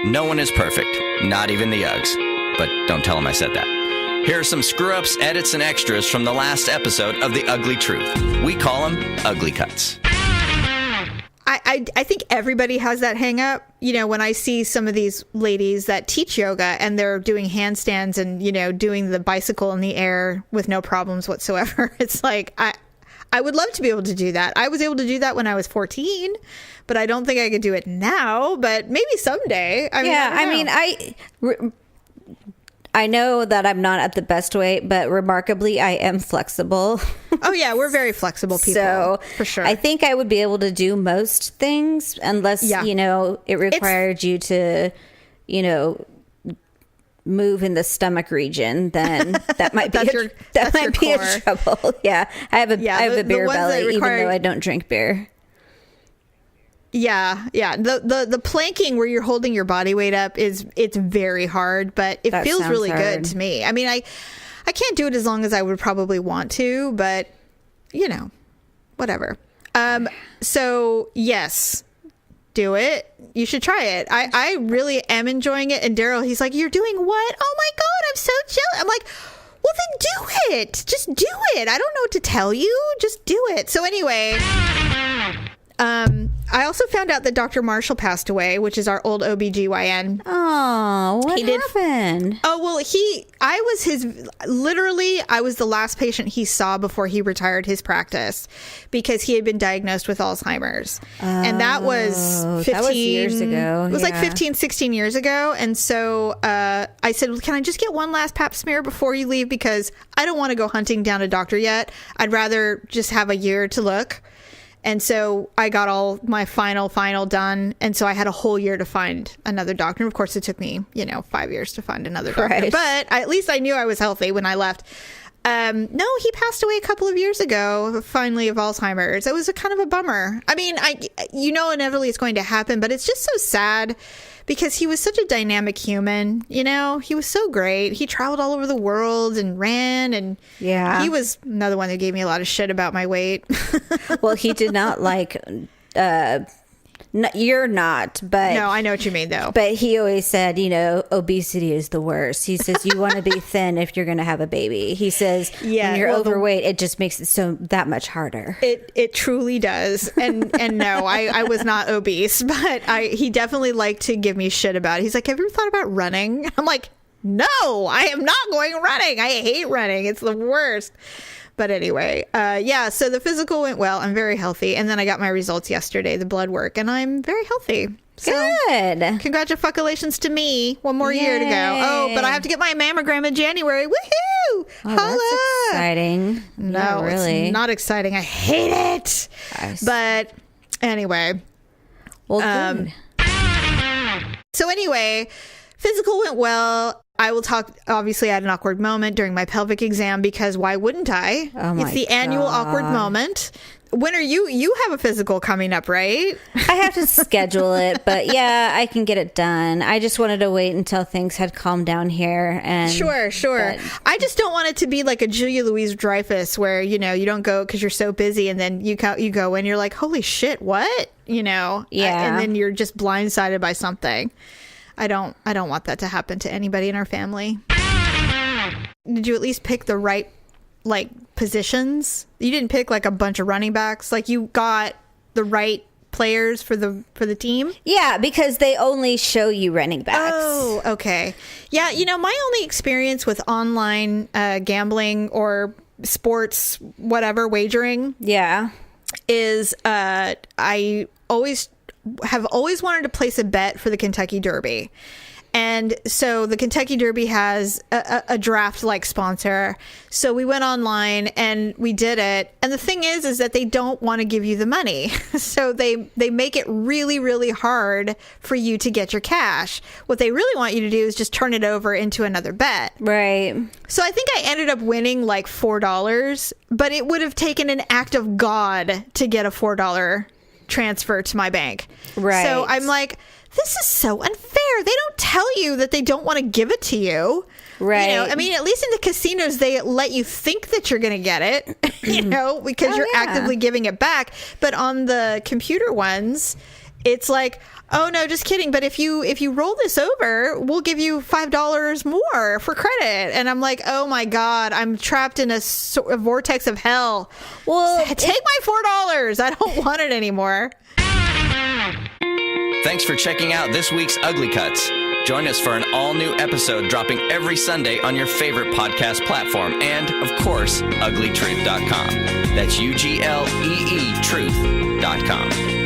No one is perfect, not even the Uggs. But don't tell them I said that. Here are some screw-ups, edits, and extras from the last episode of The Ugly Truth. We call them Ugly Cuts. I think everybody has that hang up. You know, when I see some of these ladies that teach yoga and they're doing handstands and, you know, doing the bicycle in the air with no problems whatsoever. It's like, I would love to be able to do that. I was able to do that when I was 14, but I don't think I could do it now, but maybe someday. I know that I'm not at the best weight, but remarkably, I am flexible. Oh, yeah, we're very flexible people. So, for sure. I think I would be able to do most things unless, you know, it required you to, you know, move in the stomach region. Then that might be a trouble. Yeah, I have a beer belly, even though I don't drink beer. Yeah. The planking where you're holding your body weight up it's very hard, but it feels really good to me. I mean, I can't do it as long as I would probably want to, but you know, whatever. So yes, do it. You should try it. I really am enjoying it. And Daryl, he's like, "You're doing what? Oh my God, I'm so jealous." I'm like, well, then do it. Just do it. I don't know what to tell you. Just do it. So anyway, I also found out that Dr. Marshall passed away, which is our old OBGYN. Oh, what happened? Oh, well, I was the last patient he saw before he retired his practice because he had been diagnosed with Alzheimer's. And that was 15 that was years ago. It was like 15, 16 years ago. And so I said, well, can I just get one last pap smear before you leave? Because I don't want to go hunting down a doctor yet. I'd rather just have a year to look. And so I got all my final done. And so I had a whole year to find another doctor. And of course, it took me, 5 years to find another doctor. Right. But at least I knew I was healthy when I left. No, he passed away a couple of years ago, finally, of Alzheimer's. It was a kind of a bummer. I mean, inevitably it's going to happen, but it's just so sad because he was such a dynamic human. He was so great. He traveled all over the world and ran, and he was another one that gave me a lot of shit about my weight. Well, he did not like you're not, but no, I know what you mean though. But he always said, obesity is the worst. He says you want to be thin if you're going to have a baby. He says when you're overweight, it just makes it so that much harder. It truly does. And no, I was not obese, but he definitely liked to give me shit about it. He's like, have you ever thought about running? I'm like, no, I am not going running. I hate running. It's the worst. But anyway, so the physical went well. I'm very healthy. And then I got my results yesterday, the blood work, and I'm very healthy. So, good. Congratulations to me. One more year to go. Oh, but I have to get my mammogram in January. Woohoo! Oh, that's exciting. No, really. It's not exciting. I hate it. But anyway. Well, good. So anyway, physical went well. I will talk, obviously I had an awkward moment during my pelvic exam because why wouldn't I? It's the annual awkward moment. When are you have a physical coming up, right? I have to schedule it, but yeah, I can get it done. I just wanted to wait until things had calmed down here. And Sure. I just don't want it to be like a Julia Louis-Dreyfus where, you don't go because you're so busy and then you go and you're like, holy shit, what? Yeah. And then you're just blindsided by something. I don't want that to happen to anybody in our family. Did you at least pick the right positions? You didn't pick like a bunch of running backs. Like you got the right players for the team? Yeah, because they only show you running backs. Oh, okay. Yeah, my only experience with online gambling or sports wagering is I have always wanted to place a bet for the Kentucky Derby. And so the Kentucky Derby has a draft-like sponsor. So we went online and we did it. And the thing is that they don't want to give you the money. So they make it really, really hard for you to get your cash. What they really want you to do is just turn it over into another bet. Right. So I think I ended up winning like $4, but it would have taken an act of God to get a $4 transfer to my bank. Right. So I'm like, this is so unfair. They don't tell you that they don't want to give it to you. Right. I mean, at least in the casinos, they let you think that you're going to get it, because you're actively giving it back. But on the computer ones, it's like, oh no, just kidding. But if you roll this over, we'll give you $5 more for credit. And I'm like, oh my God, I'm trapped in a vortex of hell. Well, take my $4. I don't want it anymore. Thanks for checking out this week's Ugly Cuts. Join us for an all-new episode dropping every Sunday on your favorite podcast platform and, of course, uglytruth.com. That's UGLEE truth.com.